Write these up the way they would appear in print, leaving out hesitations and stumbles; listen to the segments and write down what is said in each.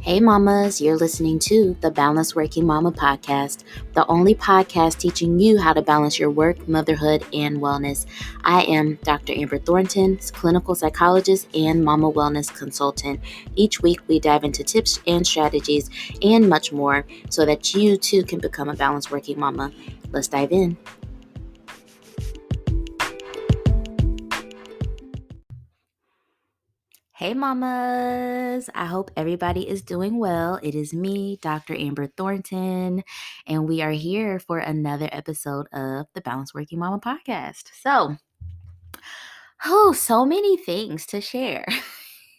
Hey mamas, you're listening to the Balanced Working Mama podcast, the only podcast teaching you how to balance your work, motherhood, and wellness. I am Dr. Amber Thornton, clinical psychologist and mama wellness consultant. Each week we dive into tips and strategies and much more so that you too can become a balanced working mama. Let's dive in. Hey mamas, I hope everybody is doing well. It is me, Dr. Amber Thornton, and we are here for another episode of the Balanced Working Mama podcast. So many things to share.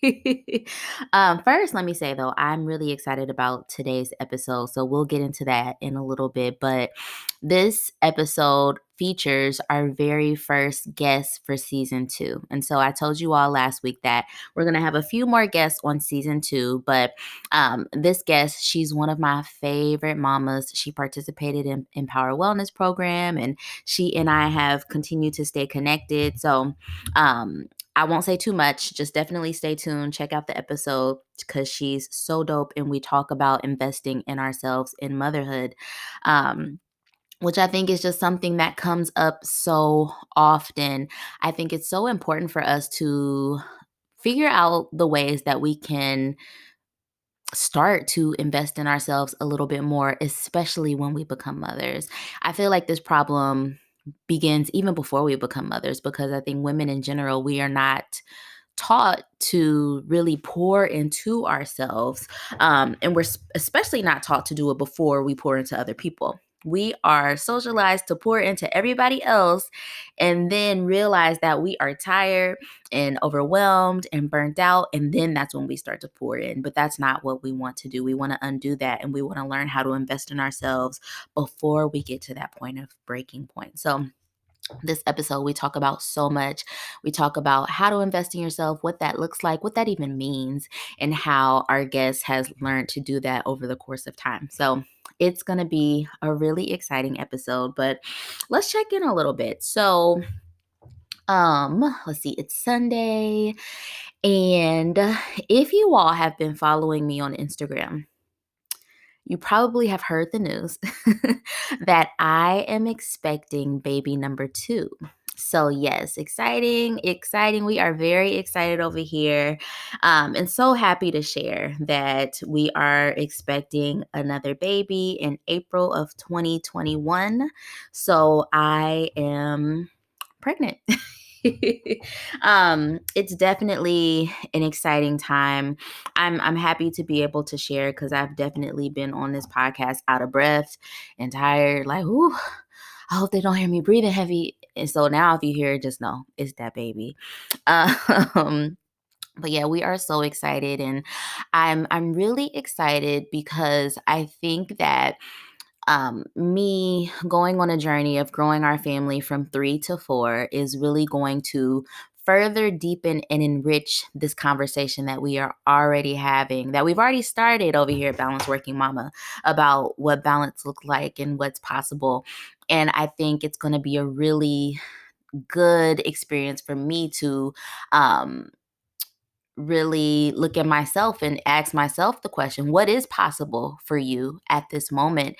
First, let me say though, I'm really excited about today's episode. So we'll get into that in a little bit. But this episode features our very first guest for season 2. And so I told you all last week that we're going to have a few more guests on season 2. But this guest, she's one of my favorite mamas. She participated in Empower Wellness program, and she and I have continued to stay connected. So I won't say too much. Just definitely stay tuned. Check out the episode because she's so dope. And we talk about investing in ourselves in motherhood, which I think is just something that comes up so often. I think it's so important for us to figure out the ways that we can start to invest in ourselves a little bit more, especially when we become mothers. I feel like this problem begins even before we become mothers because I think women in general, we are not taught to really pour into ourselves. And we're especially not taught to do it before we pour into other people. We are socialized to pour into everybody else and then realize that we are tired and overwhelmed and burnt out. And then that's when we start to pour in. But that's not what we want to do. We want to undo that and we want to learn how to invest in ourselves before we get to that point of breaking point. So this episode, we talk about so much. We talk about how to invest in yourself, what that looks like, what that even means, and how our guest has learned to do that over the course of time. So it's going to be a really exciting episode, but let's check in a little bit. So, let's see, it's Sunday. And if you all have been following me on Instagram, you probably have heard the news that I am expecting baby number 2. So yes, exciting. We are very excited over here, and so happy to share that we are expecting another baby in April of 2021. So I am pregnant. It's definitely an exciting time. I'm happy to be able to share because I've definitely been on this podcast out of breath and tired. Like, ooh, I hope they don't hear me breathing heavy. And so now, if you hear it, just know it's that baby. But yeah, we are so excited, and I'm really excited because I think that me going on a journey of growing our family from 3 to 4 is really going to further deepen and enrich this conversation that we are already having, that we've already started over here at Balanced Working Mama, about what balance looks like and what's possible. And I think it's going to be a really good experience for me to really look at myself and ask myself the question, what is possible for you at this moment?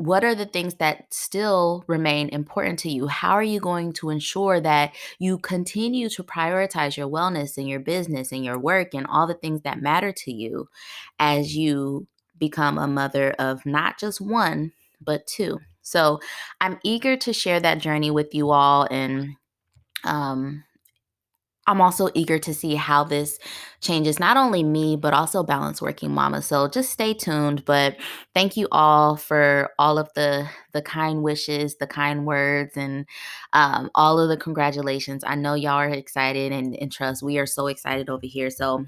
What are the things that still remain important to you? How are you going to ensure that you continue to prioritize your wellness and your business and your work and all the things that matter to you as you become a mother of not just 1, but 2? So I'm eager to share that journey with you all. And um, I'm also eager to see how this changes not only me, but also Balanced Working Mama. So just stay tuned. But thank you all for all of the kind wishes, the kind words, and all of the congratulations. I know y'all are excited, and trust, we are so excited over here. So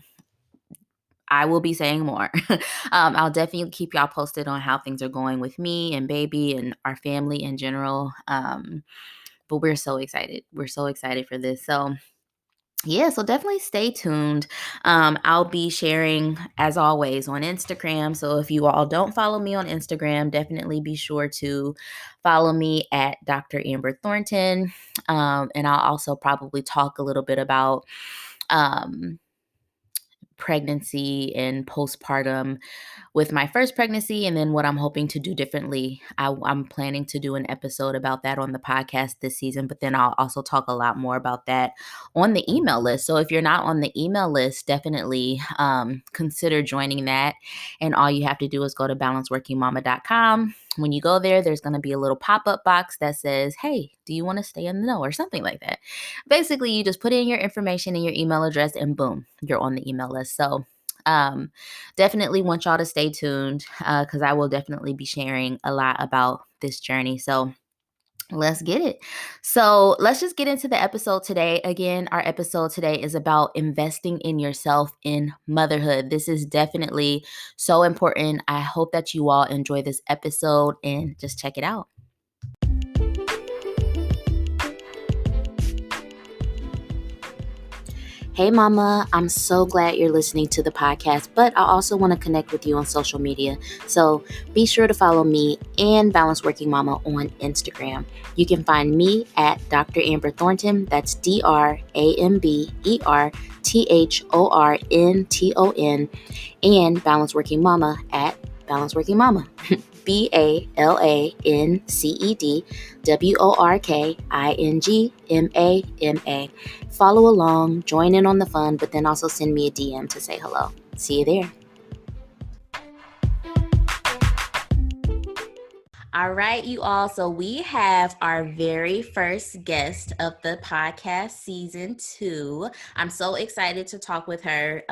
I will be saying more. I'll definitely keep y'all posted on how things are going with me and baby and our family in general. But we're so excited. We're so excited for this. So yeah, so definitely stay tuned. I'll be sharing, as always, on Instagram. So if you all don't follow me on Instagram, definitely be sure to follow me at Dr. Amber Thornton. And I'll also probably talk a little bit about pregnancy and postpartum with my first pregnancy and then what I'm hoping to do differently. I'm planning to do an episode about that on the podcast this season, but then I'll also talk a lot more about that on the email list. So if you're not on the email list, definitely consider joining that. And all you have to do is go to balanceworkingmama.com. When you go there, there's going to be a little pop-up box that says, hey, do you want to stay in the know or something like that. Basically, you just put in your information and your email address and boom, you're on the email list. So definitely want y'all to stay tuned because I will definitely be sharing a lot about this journey. So let's get it. So let's just get into the episode today. Again, our episode today is about investing in yourself in motherhood. This is definitely so important. I hope that you all enjoy this episode and just check it out. Hey mama, I'm so glad you're listening to the podcast, but I also want to connect with you on social media. So be sure to follow me and Balance Working Mama on Instagram. You can find me at Dr. Amber Thornton. That's DrAmberThornton, and Balance Working Mama at Balance Working Mama. BALANCEDWORKINGMAMA. Follow along, join in on the fun, but then also send me a DM to say hello. See you there. All right, you all. So we have our very first guest of the podcast season 2. I'm so excited to talk with her.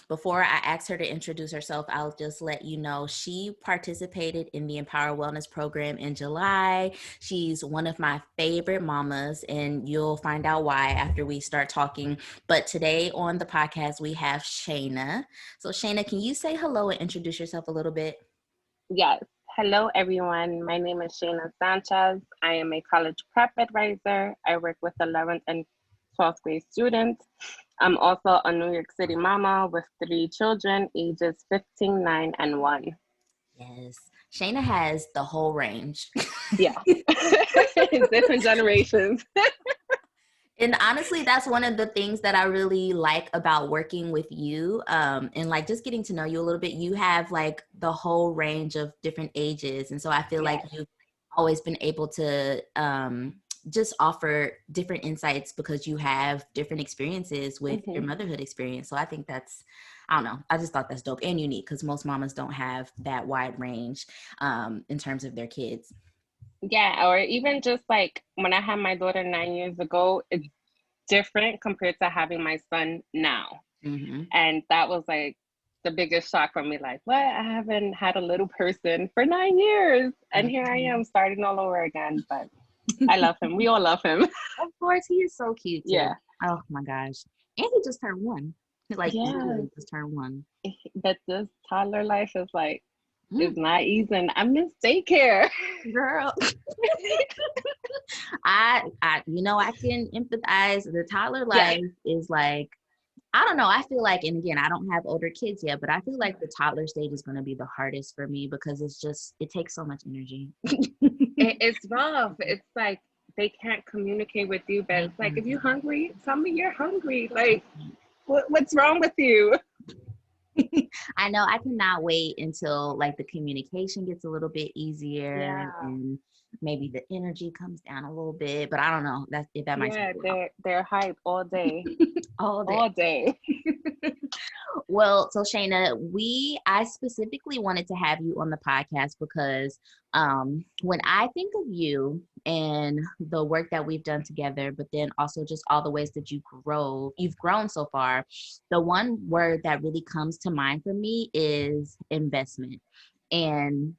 Before I ask her to introduce herself, I'll just let you know she participated in the Empower Wellness program in July. She's one of my favorite mamas, and you'll find out why after we start talking. But today on the podcast, we have Sheina. So Sheina, can you say hello and introduce yourself a little bit? Yes. Hello, everyone. My name is Sheina Sanchez. I am a college prep advisor. I work with 11th and 12th grade students. I'm also a New York City mama with 3 children, ages 15, 9, and 1. Yes. Sheina has the whole range. Yeah. Different generations. And honestly, that's one of the things that I really like about working with you, and like just getting to know you a little bit. You have like the whole range of different ages. And so I feel like you've always been able to just offer different insights because you have different experiences with your motherhood experience. So I think that's, I don't know, I just thought that's dope and unique because most mamas don't have that wide range in terms of their kids. Yeah, or even just like when I had my daughter 9 years ago, it's different compared to having my son now. And that was like the biggest shock for me. Like, what? I haven't had a little person for 9 years. And here I am starting all over again. But I love him. We all love him. Of course, he is so cute too. Yeah. Oh my gosh. And he just turned 1. Like literally just turned 1. But this toddler life is like, it's not easy. And I miss daycare. Girl. I I can empathize. The toddler life is like, I don't know. I feel like, and again, I don't have older kids yet, but I feel like the toddler stage is going to be the hardest for me because it takes so much energy. It's rough. It's like they can't communicate with you, but it's like, if you're hungry, tell me you're hungry. Like, what's wrong with you? I know. I cannot wait until like the communication gets a little bit easier and maybe the energy comes down a little bit, but I don't know. That might they're hype all day. all day. Well, so Sheina, I specifically wanted to have you on the podcast because when I think of you and the work that we've done together, but then also just all the ways that you've grown so far, the one word that really comes to mind for me is investment. And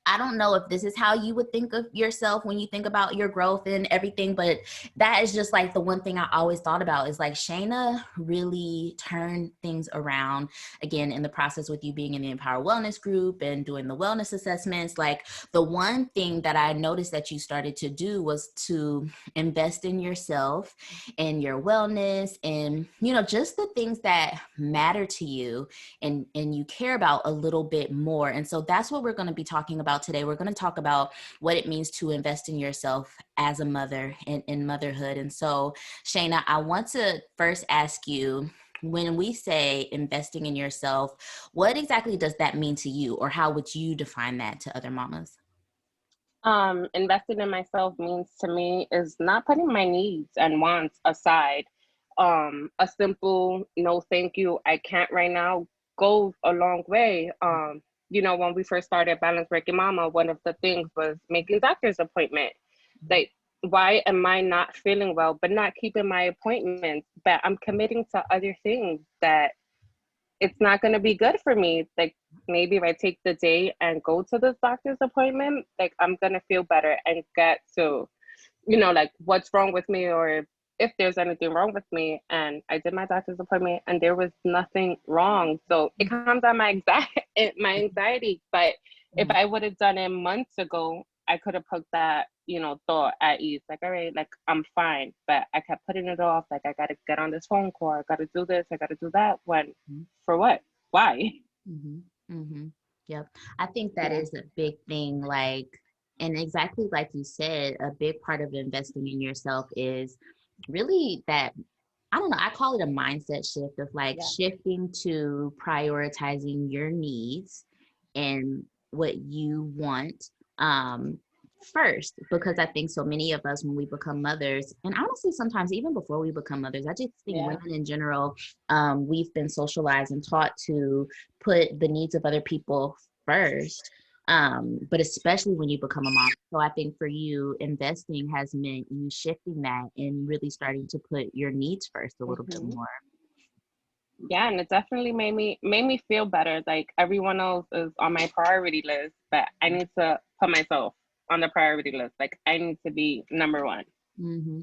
I don't know if this is how you would think of yourself when you think about your growth and everything, but that is just like the one thing I always thought about is like Sheina really turned things around again in the process with you being in the Empower Wellness group and doing the wellness assessments. Like the one thing that I noticed that you started to do was to invest in yourself and your wellness and, just the things that matter to you and you care about a little bit more. And so that's what we're going to be talking about today. We're going to talk about what it means to invest in yourself as a mother and in motherhood. And so, Sheina, I want to first ask you, when we say investing in yourself, what exactly does that mean to you, or how would you define that to other mamas? Investing in myself means to me is not putting my needs and wants aside. A simple no thank you, I can't right now goes a long way. When we first started Balance Breaking Mama, one of the things was making doctor's appointment. Like, why am I not feeling well, but not keeping my appointments? But I'm committing to other things that it's not going to be good for me. Like, maybe if I take the day and go to this doctor's appointment, like, I'm going to feel better and get to, like, what's wrong with me, or if there's anything wrong with me. And I did my doctor's appointment and there was nothing wrong. So it comes on my anxiety. But if I would have done it months ago, I could have put that, thought at ease. Like, all right, like, I'm fine. But I kept putting it off. Like, I got to get on this phone call. I got to do this. I got to do that. When, for what? Why? Mm-hmm. Mm-hmm. Yep. I think that Yeah. is a big thing. Like, and exactly like you said, a big part of investing in yourself is really that, I don't know, I call it a mindset shift of like Yeah. shifting to prioritizing your needs and what you want first. Because I think so many of us, when we become mothers, and honestly, sometimes even before we become mothers, I just think Yeah. women in general, we've been socialized and taught to put the needs of other people first. But especially when you become a mom. So I think for you, investing has meant you shifting that and really starting to put your needs first a little bit Hmm. more. Yeah, and it definitely made me feel better. Like, everyone else is on my priority list, but I need to put myself on the priority list. Like, I need to be number one.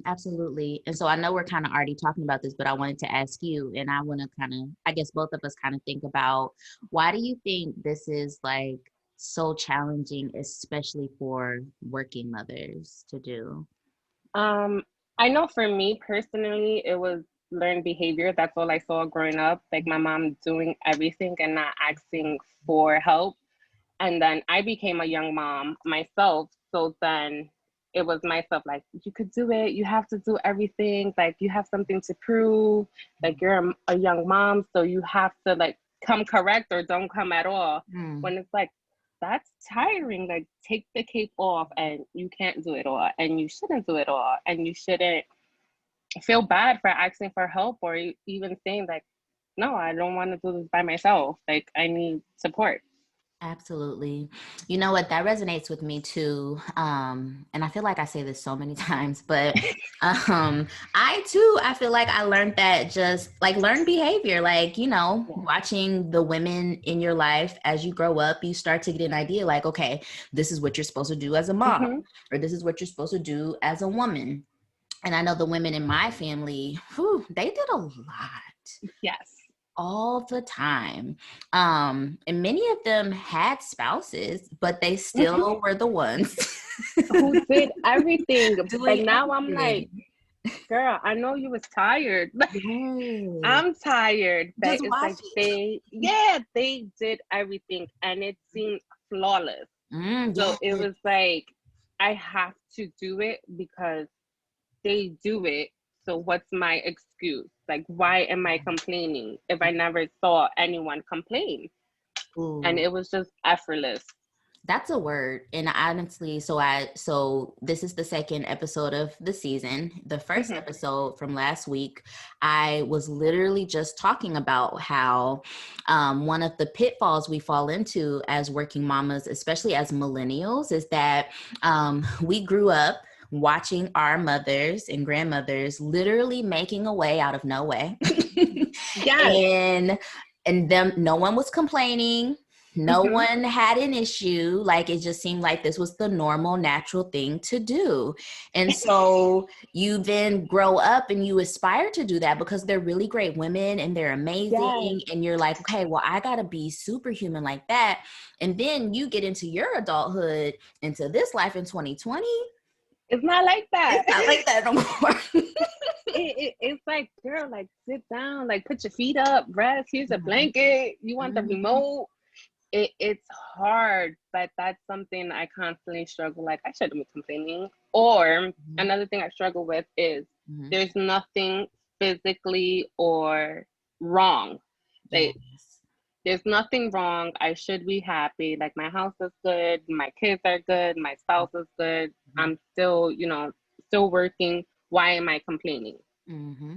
Absolutely. And so I know we're kind of already talking about this, but I wanted to ask you, and I want to kind of, I guess both of us kind of think about, why do you think this is like so challenging, especially for working mothers to do? Um, I know for me personally, it was learned behavior. That's all I saw growing up. Like, my mom doing everything and not asking for help. And then I became a young mom myself. So then it was myself, like, you could do it. You have to do everything. Like, you have something to prove. Like, you're a young mom. So you have to, like, come correct or don't come at all. Mm, When it's like, that's tiring. Like, take the cape off, and you can't do it all. And you shouldn't do it all. And you shouldn't feel bad for asking for help, or even saying, like, no, I don't want to do this by myself. Like, I need support. absolutely. You know what? That resonates with me too. And I feel like I say this so many times, but I too, I feel like I learned that, just like learn behavior, like, Yeah. watching the women in your life as you grow up, you start to get an idea like, okay, this is what you're supposed to do as a mom, Hmm. or this is what you're supposed to do as a woman. And I know the women in my family, whew, they did a lot Yes. all the time. And many of them had spouses, but they Hmm. still were the ones Who did everything. But doing now I'm like, everything. girl, I know you was tired. Yes. I'm tired. But Just it's like, watching. they did everything and it seemed flawless. So Yes. it was like, I have to do it because they do it. So what's my excuse? Like, why am I complaining if I never saw anyone complain? And Ooh. it was just effortless. That's a word. And honestly, so this is the second episode of the season. The first Hmm. episode from last week, I was literally just talking about how one of the pitfalls we fall into as working mamas, especially as millennials, is that we grew up watching our mothers and grandmothers literally making a way out of no way. Yes. and them, no one was complaining, no Hmm. one had an issue. Like, it just seemed like this was the normal, natural thing to do. And so you then grow up and you aspire to do that because they're really great women and they're Yes. amazing. And you're like, okay, well, I got to be superhuman like that. And then you get into your adulthood, into this life in 2020. It's not like that. It's not like that no more. It's like, girl, like, sit down, like, put your feet up, rest. Here's a blanket. You want the Mhm. remote? It's hard, but that's something I constantly struggle. Like, I shouldn't be complaining. Or Mhm. another thing I struggle with is Mhm. there's nothing physically or wrong. Like, Yes. there's nothing wrong. I should be happy. Like, my house is good, my kids are good, my spouse is good. Mm-hmm. I'm still, still working. Why am I complaining? Mm-hmm.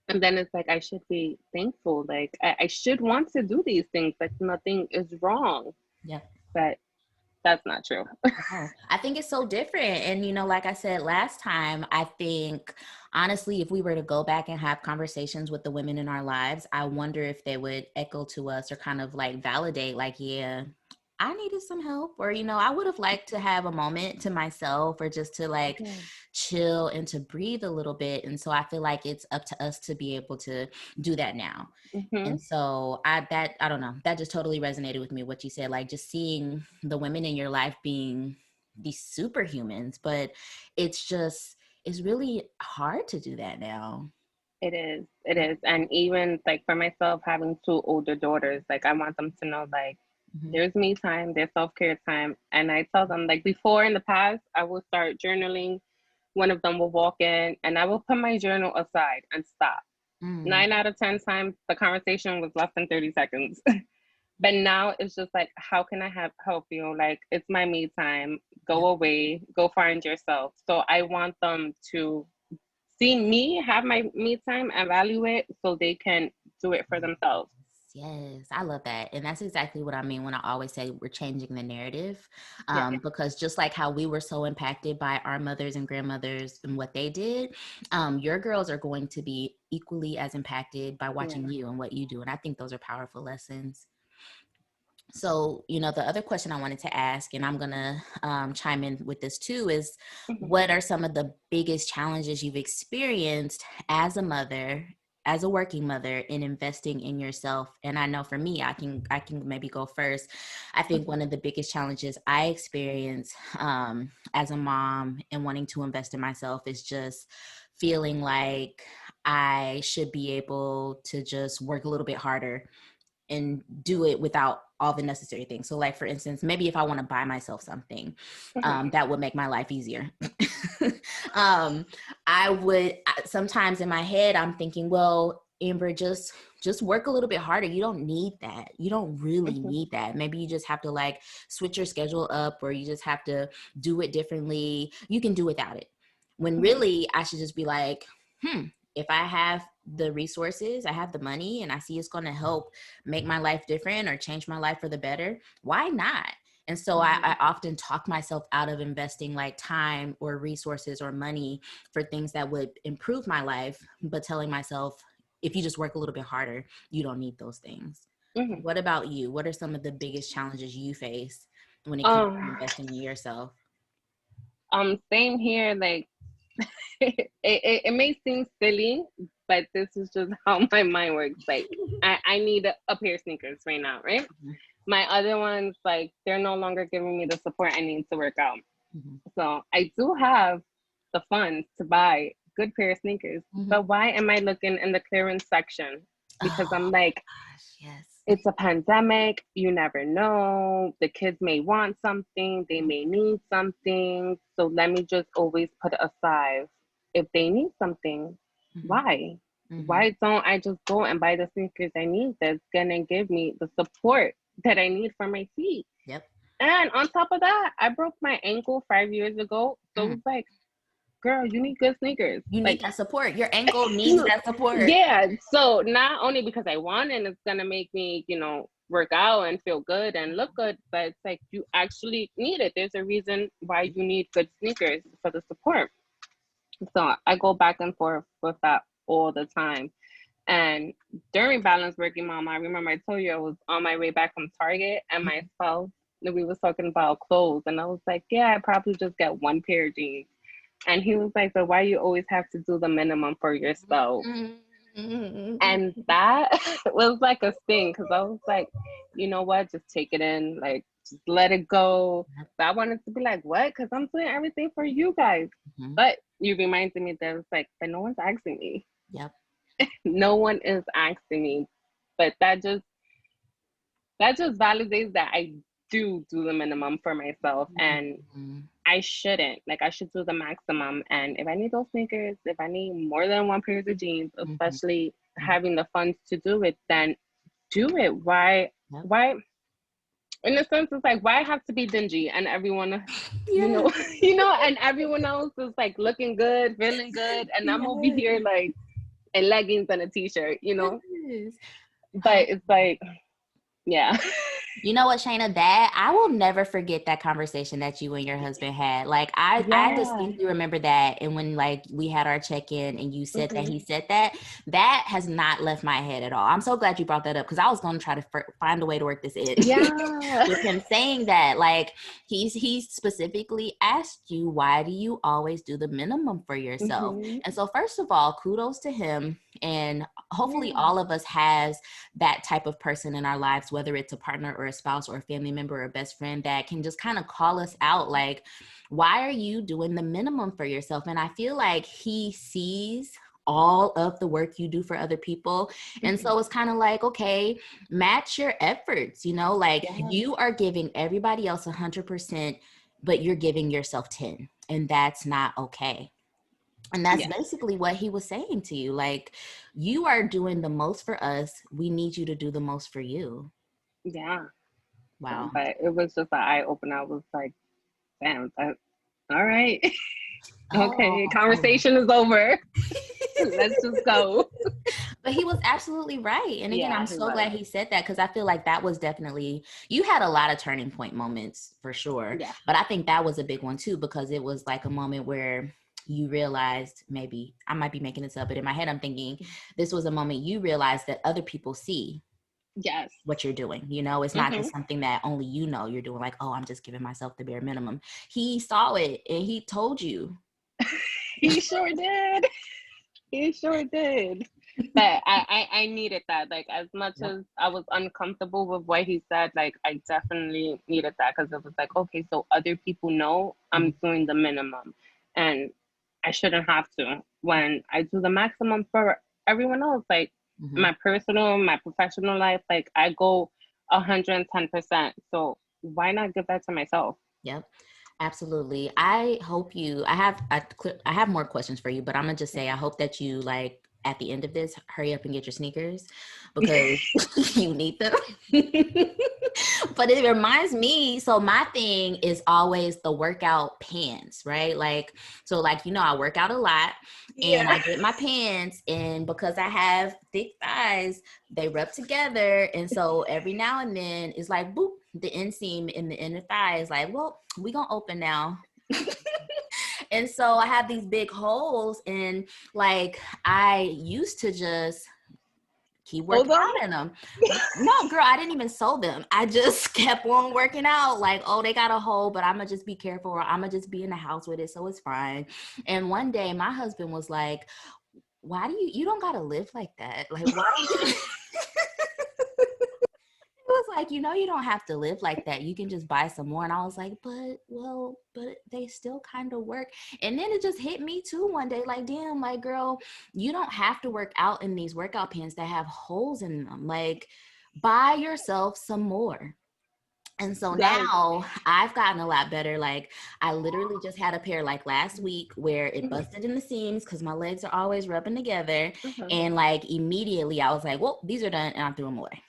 And then it's like, I should be thankful. Like, I should want to do these things. Like, nothing is wrong. Yep. But that's not true. No, I think it's so different. And, like I said last time, I think, honestly, if we were to go back and have conversations with the women in our lives, I wonder if they would echo to us or kind of like validate, like, yeah, I needed some help, or, I would have liked to have a moment to myself, or just to like Yeah. chill and to breathe a little bit. And so I feel like it's up to us to be able to do that now. Mm-hmm. And so I don't know, that just totally resonated with me, what you said, like just seeing the women in your life being these superhumans, but it's really hard to do that now. It is. It is. And even like for myself, having two older daughters, like I want them to know, like, Mm-hmm. there's me time, there's self-care time. And I tell them, like, before in the past, I will start journaling. One of them will walk in and I will put my journal aside and stop. Mm. 9 out of 10 times, the conversation was less than 30 seconds. But now it's just like, how can I help you? Like, it's my me time. Yeah. Go away, go find yourself. So I want them to see me have my me time and value it so they can do it for themselves. Yes, I love that. And that's exactly what I mean when I always say we're changing the narrative. Yeah. Because just like how we were so impacted by our mothers and grandmothers and what they did, your girls are going to be equally as impacted by Yeah. watching you and what you do. And I think those are powerful lessons. So, the other question I wanted to ask, and I'm going to chime in with this too, is Mhm. what are some of the biggest challenges you've experienced as a mother, as a working mother, in investing in yourself? And I know for me, I can maybe go first. I think one of the biggest challenges I experience as a mom and wanting to invest in myself is just feeling like I should be able to just work a little bit harder and do it without all the necessary things. So like, for instance, maybe if I want to buy myself something, Mhm. that would make my life easier. um, I would sometimes in my head, I'm thinking, well, Amber, just work a little bit harder. You don't need that. You don't really Mhm. need that. Maybe you just have to like switch your schedule up, or you just have to do it differently. You can do without it. When Mhm. really I should just be like, if I have the resources, I have the money, and I see it's going to help make my life different or change my life for the better, why not? And so I Mhm. often talk myself out of investing like time or resources or money for things that would improve my life, but telling myself, if you just work a little bit harder, you don't need those things. Mhm. What about you? What are some of the biggest challenges you face when it comes to Um, investing in yourself? Same here. Like, it may seem silly, but this is just how my mind works. Like, I need a pair of sneakers right now, right? Mhm. My other ones, like, they're no longer giving me the support I need to work out. Mhm. So I do have the funds to buy good pair of sneakers, Mhm. but why am I looking in the clearance section? Because Oh I'm like, gosh, yes. it's a pandemic. You never know. The kids may want something, they may need something. So let me just always put it aside. If they need something, Mhm. why? Mhm. Why don't I just go and buy the sneakers I need that's gonna give me the support that I need for my feet? Yep. And on top of that, I broke my ankle 5 years ago. So Mm. it's like, girl, you need good sneakers. You need Like, that support. Your ankle needs that support. yeah. So not only because I want it, and it's gonna make me, work out and feel good and look good, but it's like you actually need it. There's a reason why you need good sneakers for the support. So I go back and forth with that all the time. And during Balance Working Mom, I remember I told you I was on my way back from Target, and my spouse, we was talking about clothes, and I was like, yeah, I probably just get one pair of jeans. And he was like, but why you always have to do the minimum for yourself? And that was like a sting, because I was like, you know what? Just take it in, like, just let it go. But I wanted to be like, what? Because I'm doing everything for you guys. Mhm. But you reminded me that it's like, but no one's asking me. Yep. No one is asking me. But that just validates that I do the minimum for myself, and Mhm. I shouldn't. Like, I should do the maximum. And if I need those sneakers, if I need more than one pair of jeans, Mhm. especially having the funds to do it, then do it. Yep. Why in a sense it's like, why have to be dingy and everyone Yeah. and everyone else is like looking good, feeling good, and I'm over Yes. here like in leggings and a t-shirt, Yes. but it's like, yeah. You know what, Shayna, that I will never forget that conversation that you and your husband had. Like I Yeah. distinctly remember that. And when like we had our check-in and you said that Mm-hmm. he said that, that has not left my head at all. I'm so glad you brought that up because I was going to try to find a way to work this in Yeah. with him saying that. Like he specifically asked you, why do you always do the minimum for yourself? Mm-hmm. And so first of all, kudos to him. And hopefully Yeah. all of us has that type of person in our lives, whether it's a partner or a spouse or a family member or a best friend that can just kind of call us out like, why are you doing the minimum for yourself? And I feel like he sees all of the work you do for other people. And Mm-hmm. so it's kind of like, okay, match your efforts, like Yeah. you are giving everybody else 100%, but you're giving yourself 10, and that's not okay. And that's Yes. basically what he was saying to you. Like, you are doing the most for us. We need you to do the most for you. Yeah. So, Wow. but it was just an eye opener. I was like, damn, all right. Okay, Oh. conversation is over. Let's just go. But he was absolutely right. And again, Yeah, I'm he so was. glad he said that because I feel like that was definitely, you had a lot of turning point moments for sure. Yeah. But I think that was a big one too, because it was like a moment where you realized, maybe I might be making this up, but in my head, I'm thinking this was a moment you realized that other people see Yes. what you're doing. It's not Mm-hmm. just something that only you're doing, like, oh, I'm just giving myself the bare minimum. He saw it and he told you. He sure did. He sure did. But I needed that. Like, as much Yep. as I was uncomfortable with what he said, like, I definitely needed that because it was like, okay, so other people know I'm doing the minimum. And I shouldn't have to when I do the maximum for everyone else. Like, Mm-hmm. my personal, my professional life, like, I go 110%. So why not give that to myself? Yep. Absolutely. I have more questions for you, but I'm gonna just say I hope that you, like, at the end of this, hurry up and get your sneakers because you need them. But it reminds me, so my thing is always the workout pants, right? Like, so like, I work out a lot and Yeah. I get my pants, and because I have thick thighs, they rub together. And so every now and then it's like, boop, the inseam in the inner thigh is like, well, we gonna open now. And so I have these big holes, and like I used to just keep Hold working on. out in them. No, girl, I didn't even sew them. I just kept on working out. Like, oh, they got a hole, but I'm gonna just be careful, or I'm gonna just be in the house with it, so it's fine. And one day my husband was like, why do you don't gotta live like that? Like, why don't you It was like, you don't have to live like that. You can just buy some more. And I was like, but they still kind of work. And then it just hit me too one day, like, damn, like, girl, you don't have to work out in these workout pants that have holes in them. Like, buy yourself some more. And so Yes. now I've gotten a lot better. Like, I literally just had a pair like last week where it Mm-hmm. busted in the seams because my legs are always rubbing together. Uh-huh. And like immediately I was like, well, these are done, and I threw them away.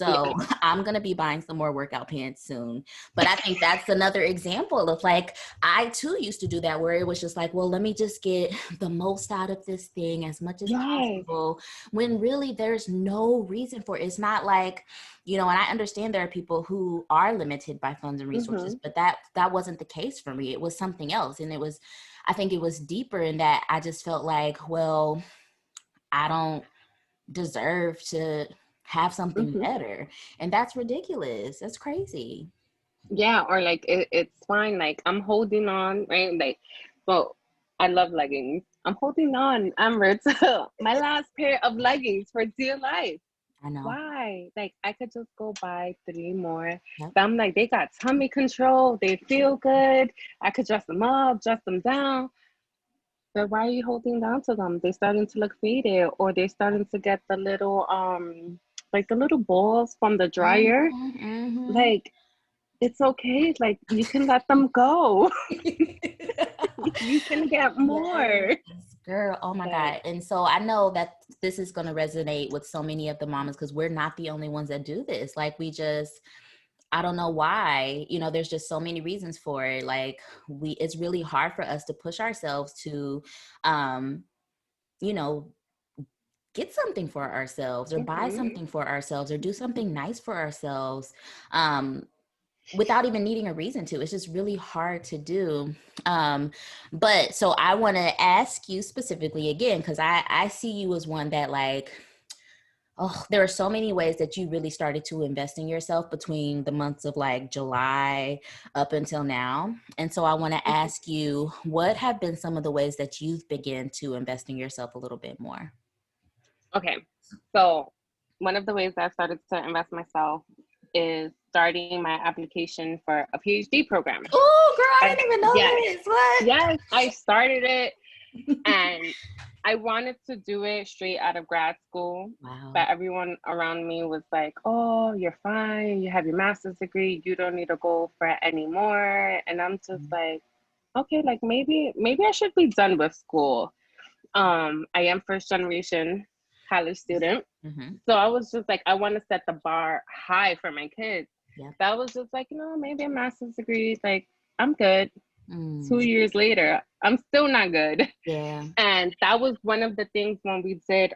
Yeah. So I'm going to be buying some more workout pants soon. But I think that's another example of, like, I too used to do that where it was just like, well, let me just get the most out of this thing as much as Yes. possible, when really there's no reason for it. It's not like, and I understand there are people who are limited by funds and resources, Mm-hmm. but that wasn't the case for me. It was something else. And I think it was deeper in that I just felt like, well, I don't deserve to have something Mm-hmm. better. And that's ridiculous. That's crazy. Yeah, or like it's fine. Like, I'm holding on, right? Like, well, I love leggings. I'm holding on, Amber, to my last pair of leggings for dear life. I know. Why? Like, I could just go buy three more. Yep. But I'm like, they got tummy control. They feel good. I could dress them up, dress them down. But why are you holding down to them? They're starting to look faded, or they're starting to get the little like the little balls from the dryer. Mm-hmm, mm-hmm. Like, it's okay. Like, you can let them go. You can get Yes, more. Girl, oh my But God. And so I know that this is going to resonate with so many of the mamas because we're not the only ones that do this. Like we just, I don't know why, you know, there's just so many reasons for it. Like it's really hard for us to push ourselves to, you know, get something for ourselves or buy something for ourselves or do something nice for ourselves. Without even needing a reason to. It's just really hard to do. But so I want to ask you specifically again, because I see you as one that like, oh, there are so many ways that you really started to invest in yourself between the months of like July up until now. And so I want to ask you, what have been some of the ways that you've begun to invest in yourself a little bit more? okay, so one of the ways that I started to invest myself is starting my application for a PhD program. Oh, girl, I didn't even know Yes, this. What? yes, I started it, and I wanted to do it straight out of grad school. Wow. But everyone around me was like, "Oh, you're fine. You have your master's degree. You don't need to go for it anymore." And I'm just like, okay, like maybe I should be done with school. I am first generation college student. So I was just like, I want to set the bar high for my kids. Yeah. That was just like, maybe a master's degree, like I'm good. 2 years later, I'm still not good. Yeah. And that was one of the things when we did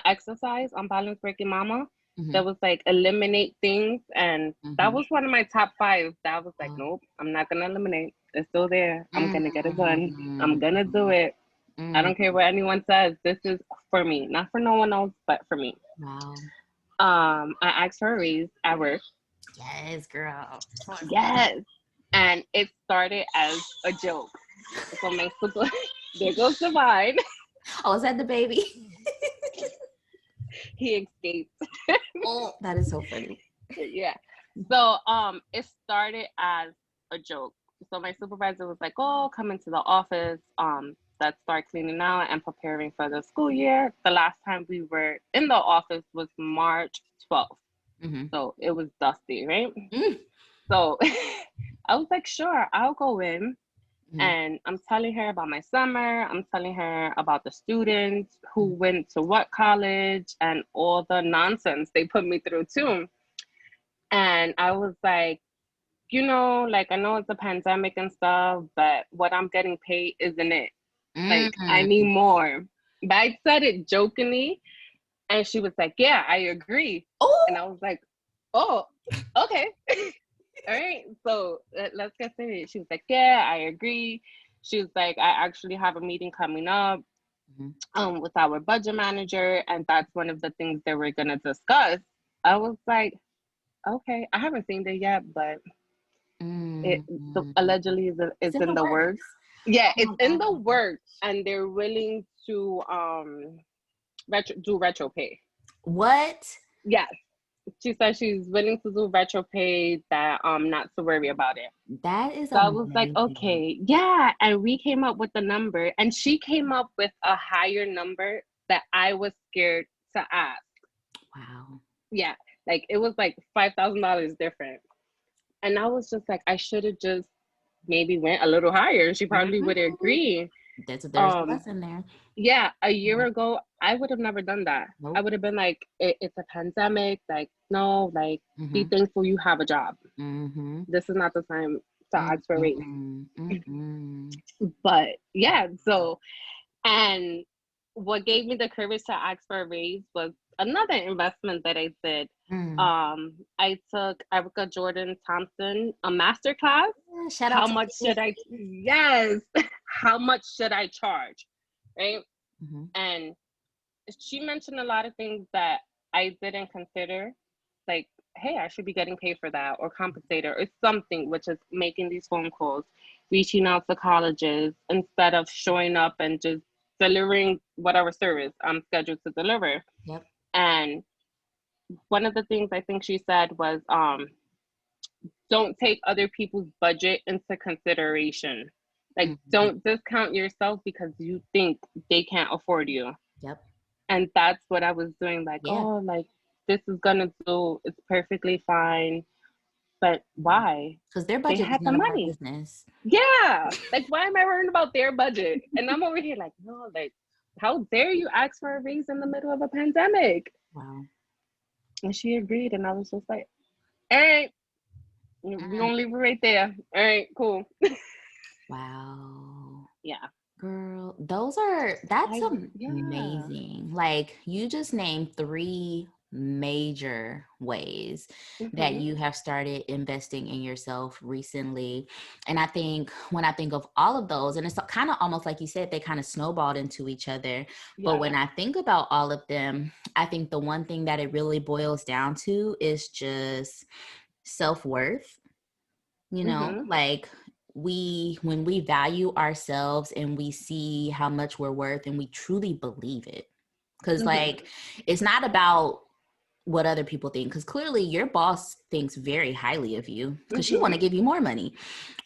exercise on Balance Breaking Mama. That was like eliminate things, and that was one of my top 5. That was like, nope, I'm not gonna eliminate. It's still there. I'm gonna get it done. I'm gonna do it. I don't care what anyone says. This is for me, not for no one else, but for me. Wow. I asked for a raise at work. Yes, girl. Yes, and it started as a joke. So my super, there goes the vine. Oh, is that the baby? He escaped. Oh, that is so funny. Yeah. So it started as a joke. So my supervisor was like, "Oh, come into the office. Let's start cleaning out and preparing for the school year." The last time we were in the office was March 12th. So it was dusty, right? So I was like, "Sure, I'll go in." And I'm telling her about my summer. I'm telling her about the students who went to what college and all the nonsense they put me through too. And I was like, like I know it's a pandemic and stuff, but what I'm getting paid isn't it. Like I need more. But I said it jokingly, and she was like, "Yeah, I agree." Oh. And I was like, "Oh, okay." All right, so let's get serious. She was like, "Yeah, I agree." She was like, "I actually have a meeting coming up with our budget manager, and that's one of the things that we're gonna discuss." I was like, "Okay, I haven't seen it yet, but it allegedly is in the works." Yeah, it's in the works, and they're willing to do retro pay. What? Yes. She said she's willing to do retro pay, that not to worry about it. That is So I was like, amazing. okay, yeah. And we came up with the number, and she came up with a higher number that I was scared to ask. Wow. Yeah, like it was like $5,000 different. And I was just like, I should have just maybe went a little higher. She probably would agree. There's a lesson there. Yeah, a year ago, I would have never done that. Nope. I would have been like, it's a pandemic. Like, no, like, be thankful you have a job. This is not the time to ask for a raise. But yeah, so, and what gave me the courage to ask for a raise was another investment that I did. I took Erica Jordan Thompson a master class. Shout How out to much should I? Yes. How much should I charge? Right. And she mentioned a lot of things that I didn't consider, like, hey, I should be getting paid for that or compensated or something, which is making these phone calls, reaching out to colleges instead of showing up and just delivering whatever service I'm scheduled to deliver. Yep. And one of the things I think she said was, don't take other people's budget into consideration. Like, don't discount yourself because you think they can't afford you. Yep. And that's what I was doing. Like, oh, like this is gonna do. It's perfectly fine. But why? Because their They budget is had the none of our money. business. Yeah. Like, why am I worrying about their budget? And I'm over here like, no, like, how dare you ask for a raise in the middle of a pandemic? Wow. And she agreed. And I was just like, all right, we're going to leave it right there. All right, cool. Wow. Yeah. Girl, that's Yeah. amazing. Like, you just named 3 major ways that Mm-hmm. you have started investing in yourself recently. And I think when I think of all of those, and it's kind of almost like you said, they kind of snowballed into each other. But Yeah. when I think about all of them, I think the one thing that it really boils down to is just self-worth. Mm-hmm. Like, when we value ourselves and we see how much we're worth and we truly believe it, because Mm-hmm. like, it's not about what other people think, because clearly your boss thinks very highly of you because she want Mm-hmm. to give you more money.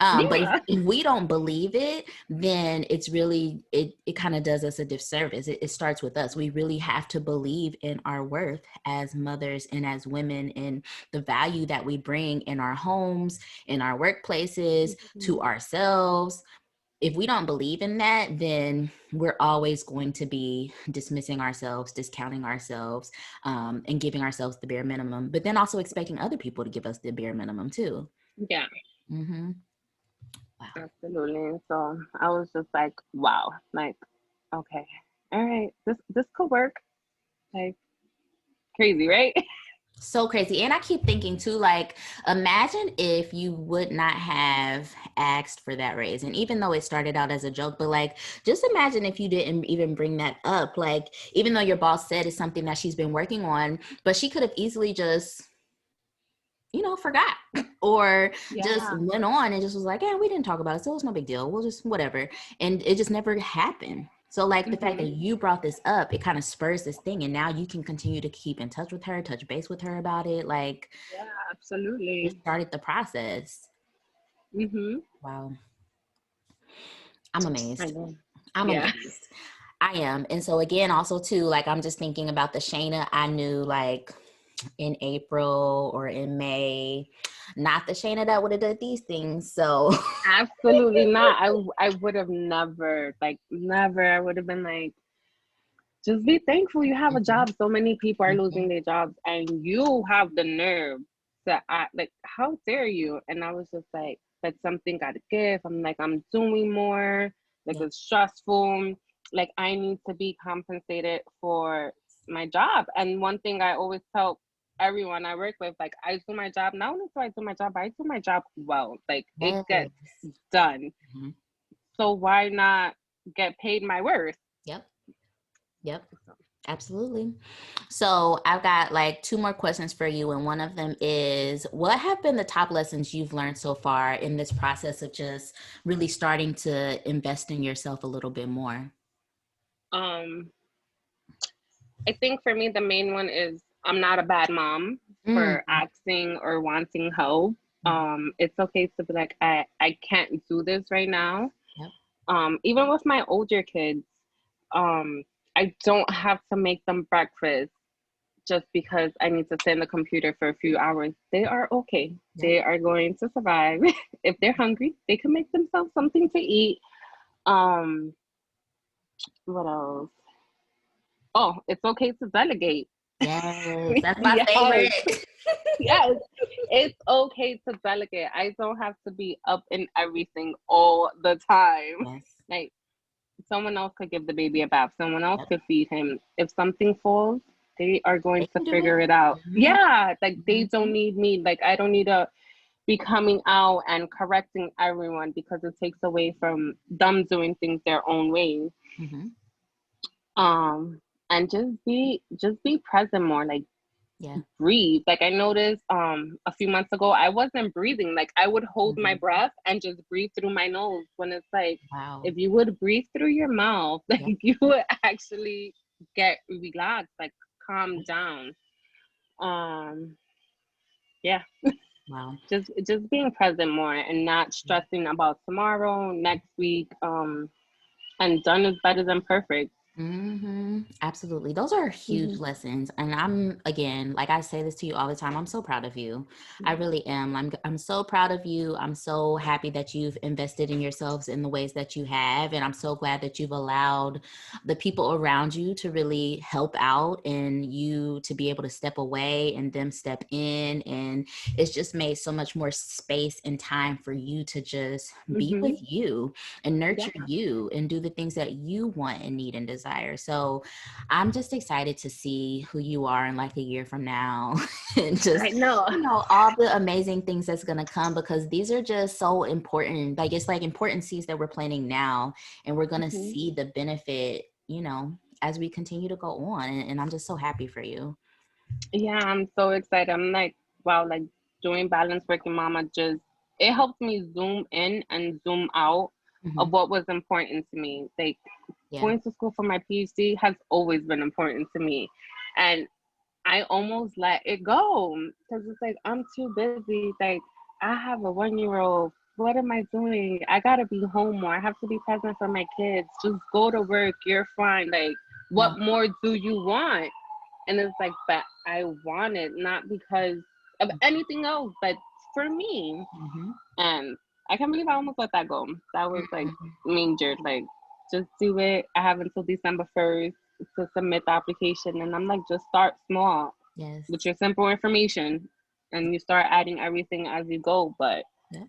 But Yeah. if we don't believe it, then it's really, it kind of does us a disservice. It starts with us. We really have to believe in our worth as mothers and as women, and the value that we bring in our homes, in our workplaces, to Mm-hmm. ourselves. If we don't believe in that, then we're always going to be dismissing ourselves, discounting ourselves, and giving ourselves the bare minimum, but then also expecting other people to give us the bare minimum too. Yeah. Mm-hmm. Wow. Absolutely. So I was just like, wow, like, okay, all right, this could work. Like, crazy, right? So crazy. And I keep thinking too, like, imagine if you would not have asked for that raise. And even though it started out as a joke, but like, just imagine if you didn't even bring that up. Like, even though your boss said it's something that she's been working on, but she could have easily just, forgot or just Yeah. went on and just was like, yeah, we didn't talk about it. So it's no big deal. We'll just whatever. And it just never happened. So like, the fact that Mm-hmm. you brought this up, it kind of spurs this thing. And now you can continue to keep in touch with her, touch base with her about it. Like, Yeah, it absolutely. started the process. Mm-hmm. Wow. I'm I amazed. know. I'm Yeah. amazed. I am. And so again, also too, like, I'm just thinking about the Sheina I knew like in April or in May, not the Sheina that would have done these things. So Absolutely not. I would have never, like, never. I would have been like, just be thankful you have a Mhm, job. So many people are losing mhm. their jobs, and you have the nerve to act like, how dare you? And I was just like, but something got to give. I'm like, I'm doing more. Like, Yeah. it's stressful. Like, I need to be compensated for my job. And one thing I always tell everyone I work with, like, I do my job. Not only do I do my job, but I do my job well. Like, it Yes. gets done. Mhm. So why not get paid my worth? Yep. Yep. Absolutely. So I've got like 2 more questions for you. And one of them is, what have been the top lessons you've learned so far in this process of just really starting to invest in yourself a little bit more? Um, I think for me, the main one is I'm not a bad mom for Mm. asking or wanting help. It's okay to be like, I can't do this right now. Yep. Even with my older kids, um, I don't have to make them breakfast just because I need to sit in the computer for a few hours. They are okay. Yep. They are going to survive. If they're hungry, they can make themselves something to eat. Um, what else? Oh, it's okay to delegate. Yes. That's my Yes. favorite. Yes, it's okay to delegate. I don't have to be up in everything all the time. Yes. Like, someone else could give the baby a bath, someone else Yep. could feed him. If something falls, they are going They to can do it. figure it out. Mhm. Yeah, like, they don't Mhm. need me. Like, I don't need to be coming out and correcting everyone because it takes away from them doing things their own way. Mhm. Um, and just be present more. Like, Yeah. breathe. Like, I noticed a few months ago I wasn't breathing. Like, I would hold my Mhm. breath and just breathe through my nose, when it's like, Wow. if you would breathe through your mouth, like, Yep. you would actually get relaxed, like, calm down. Um yeah, Wow. just being present more and not stressing about tomorrow, next week. And done is better than perfect. Absolutely. Those are huge Mm-hmm. lessons. And I'm, again, like I say this to you all the time, I'm so proud of you. I really am. I'm so proud of you. I'm so happy that you've invested in yourselves in the ways that you have. And I'm so glad that you've allowed the people around you to really help out and you to be able to step away and them step in. And it's just made so much more space and time for you to just be Mm-hmm. with you and Yeah. nurture you and do the things that you want and need and desire. So I'm just excited to see who you are in like a year from now and just, I know. all the amazing things that's going to come, because these are just so important. Like, it's like important seeds that we're planting now, and we're going to Mm-hmm. see the benefit, as we continue to go on. And I'm just so happy for you. Yeah, I'm so excited. I'm like, wow, like doing Balance Working Mama just it helps me zoom in and zoom out of Hmm. what was important to me. Like Yeah. going to school for my PhD has always been important to me. And I almost let it go because it's like I'm too busy. Like I have a 1 year old. What am I doing? I gotta be home more. I have to be present for my kids. Just go to work. You're fine. Like Yeah. what more do you want? And it's like, but I want it not because of anything else, but for me. Hmm. And I can't believe I almost let that go. That was like major. Like, just do it. I have until December 1st to submit the application. And I'm like, just start small with Yes. your simple information and you start adding everything as you go. But Yeah.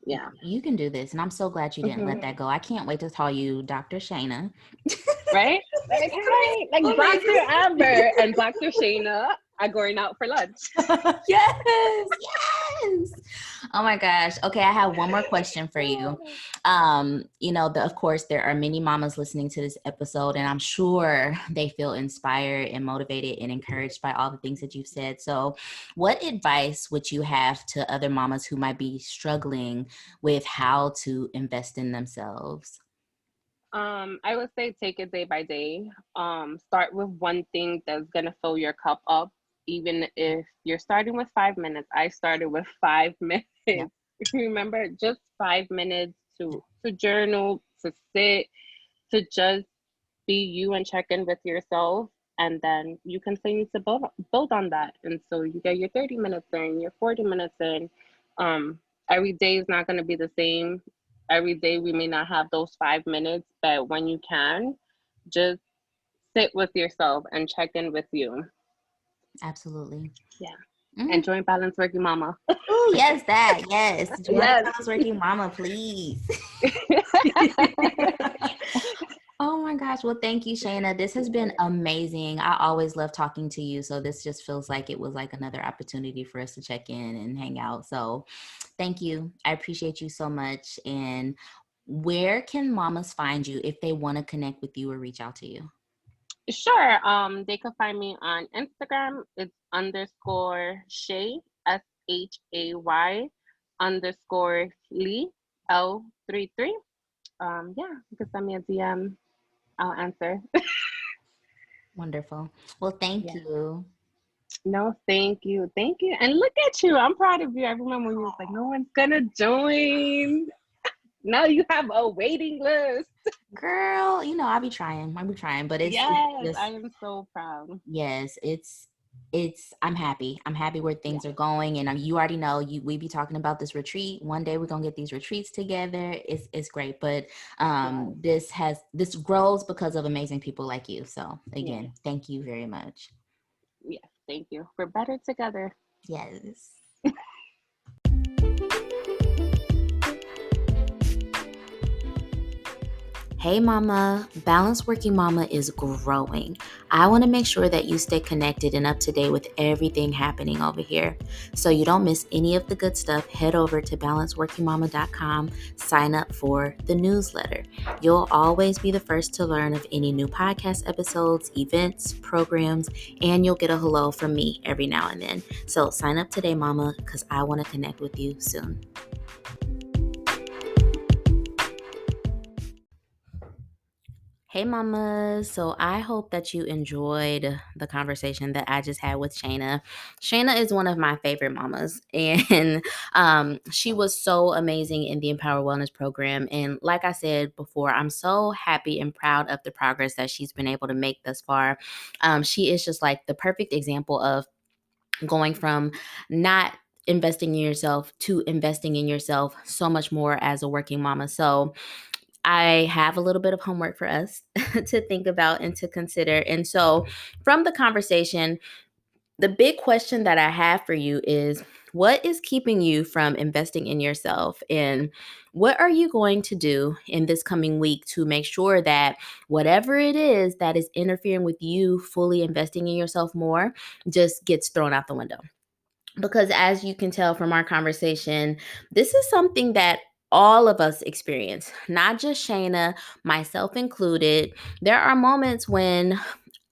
yeah. You can do this. And I'm so glad you didn't let Hmm. that go. I can't wait to call you Dr. Shayna. Right? Like, hi, like Dr. Amazing. Amber and Dr. Shayna are going out for lunch. Yes, yes. Oh my gosh. Okay, I have one more question for you. Of course, there are many mamas listening to this episode, and I'm sure they feel inspired and motivated and encouraged by all the things that you've said. So, what advice would you have to other mamas who might be struggling with how to invest in themselves? I would say take it day by day. Start with one thing that's gonna fill your cup up, even if you're starting with 5 minutes. I started with 5 minutes. Yeah. Remember, just 5 minutes to journal, to sit, to just be you and check in with yourself, and then you continue to build on that. And so you get your 30 minutes in, your 40 minutes in. Um, every day is not going to be the same. Every day we may not have those 5 minutes, but when you can, just sit with yourself and check in with you. Absolutely. Yeah. And Mm. join Balance Working Mama. Oh, yes, that. Yes. Join Yes. Balance Working Mama, please. Oh my gosh. Well, thank you, Shayna. This has been amazing. I always love talking to you. So this just feels like it was like another opportunity for us to check in and hang out. So thank you. I appreciate you so much. And where can mamas find you if they want to connect with you or reach out to you? Sure. They can find me on Instagram. It's underscore Shay, SHAY underscore Lee, L33. Yeah, you can send me a DM. I'll answer. Wonderful. Well, thank Yeah. you. No, thank you. Thank you. And look at you. I'm proud of you. I remember when you was like, no one's gonna join. Now you have a waiting list. Girl, I'll be trying, but it's Yes, I just, am so proud. yes, I'm happy. I'm happy where Yeah, things are going. And you already know we be talking about this retreat. One day we're gonna get these retreats together. It's great. But yes, this grows because of amazing people like you. So yes, again, thank you very much. yes. Thank you. We're better together. Yes. Hey mama, Balanced Working Mama is growing. I want to make sure that you stay connected and up to date with everything happening over here. So you don't miss any of the good stuff, head over to balanceworkingmama.com, sign up for the newsletter. You'll always be the first to learn of any new podcast episodes, events, programs, and you'll get a hello from me every now and then. So sign up today, mama, because I want to connect with you soon. Hey, mamas. So I hope that you enjoyed the conversation that I just had with Shayna. Shayna is one of my favorite mamas, and she was so amazing in the Empower Wellness program. And like I said before, I'm so happy and proud of the progress that she's been able to make thus far. She is just like the perfect example of going from not investing in yourself to investing in yourself so much more as a working mama. So I have a little bit of homework for us to think about and to consider. And so, from the conversation, the big question that I have for you is, what is keeping you from investing in yourself? And what are you going to do in this coming week to make sure that whatever it is that is interfering with you fully investing in yourself more just gets thrown out the window? Because as you can tell from our conversation, this is something that all of us experience, not just Shayna, myself included. There are moments when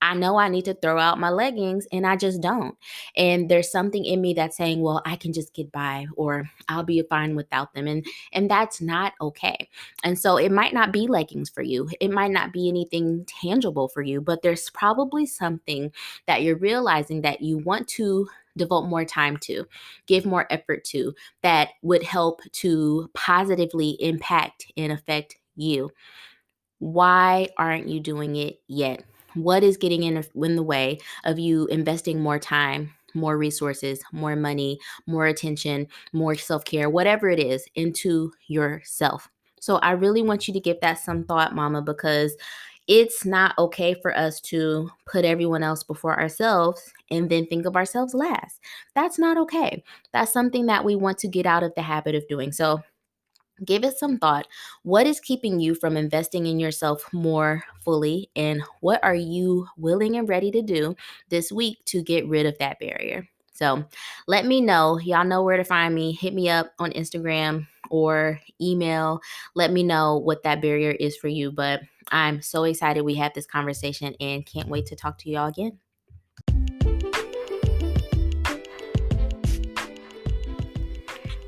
I know I need to throw out my leggings and I just don't. And there's something in me that's saying, well, I can just get by or I'll be fine without them. And that's not okay. And so it might not be leggings for you. It might not be anything tangible for you, but there's probably something that you're realizing that you want to devote more time to, give more effort to, that would help to positively impact and affect you. Why aren't you doing it yet? What is getting in the way of you investing more time, more resources, more money, more attention, more self care, whatever it is, into yourself? So I really want you to give that some thought, mama, because it's not okay for us to put everyone else before ourselves and then think of ourselves last. That's not okay. That's something that we want to get out of the habit of doing. So give it some thought. What is keeping you from investing in yourself more fully? And what are you willing and ready to do this week to get rid of that barrier? So let me know. Y'all know where to find me. Hit me up on Instagram or email. Let me know what that barrier is for you. But I'm so excited we had this conversation and can't wait to talk to y'all again.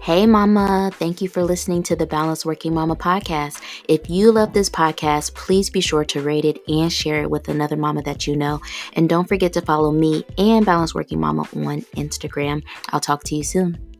Hey, mama. Thank you for listening to the Balanced Working Mama podcast. If you love this podcast, please be sure to rate it and share it with another mama that you know. And don't forget to follow me and Balanced Working Mama on Instagram. I'll talk to you soon.